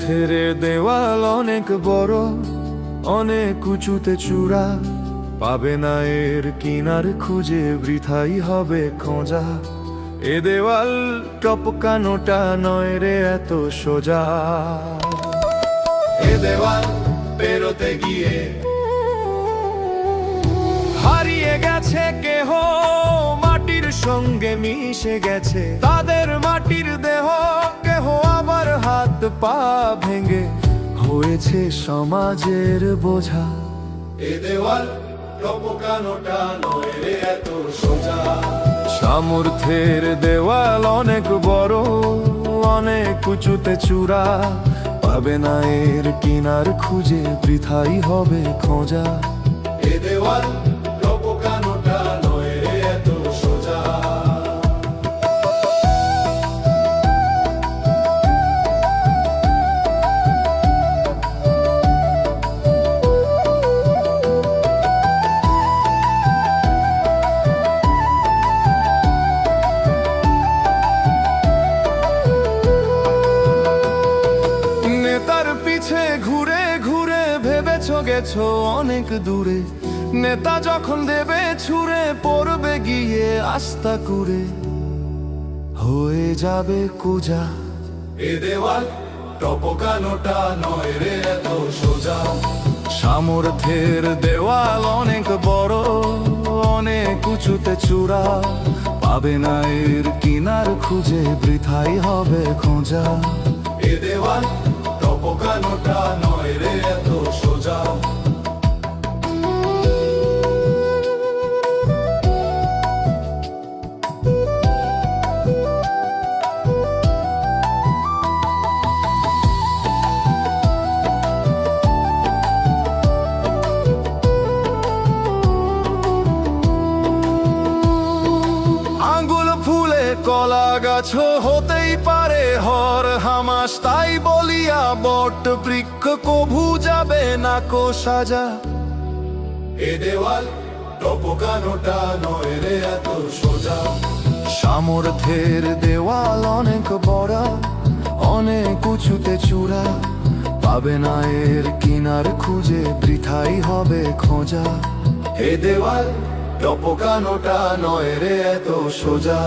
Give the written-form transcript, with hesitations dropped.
সামর্থ্যের দেওয়াল অনেক বড়, অনেক উঁচুতে চূড়া, পাবে না এর কিনার খুঁজে, বৃথাই হবে খোঁজা। এ দেওয়াল টপকানোটা নয় রে এত সোজা। এ দেওয়াল পেরোতে গিয়ে হারিয়ে গেছে কেহ, মাটির সঙ্গে মিশে গেছে তাদের মাটির দেহ। কেহ আবার হাত পা ভেঙে হয়েছে সমাজের বোঝা। এ দেওয়াল টপকানোটা নয় রে এত সোজা। সামর্থ্যের দেওয়াল অনেক বড়, অনেক উঁচুতে চূড়া, পাবে না এর কিনার খুঁজে, বৃথাই হবে খোঁজা। এ দেওয়াল টপকানোটা নয় রে এত সোজা। নেতার পিছে ঘুরে ঘুরে ভেবেছো গেছো অনেক দূরে, নেতা যখন দেবে ছুঁড়ে পড়বে গিয়ে আস্থা করে, হয়ে যাবে কুজা। এ দেওয়াল টপকানোটা নয় রে এত সোজা। সামর্থ্যের দেওয়াল অনেক বড়, অনেক উঁচুতে চূড়া, পাবে না এর কিনার খুঁজে, বৃথাই হবে খোঁজা। এ দেওয়াল টপকানোটা নয় রে এত সোজা। আঙ্গুল ফুলে কলা গাছ হতেই পারে হর হামাস, তাই বলিয়া বট বৃক্ষ কভু যাবে না কো সাজা। এ দেওয়াল টপকানোটা নয় রে এত সোজা। সামর্থ্যের দেওয়াল অনেক বড়, অনেক উঁচুতে চূড়া, পাবে না এর কিনার খুঁজে, বৃথাই হবে খোঁজা। এ দেওয়াল টপকানোটা নয় রে এত সোজা।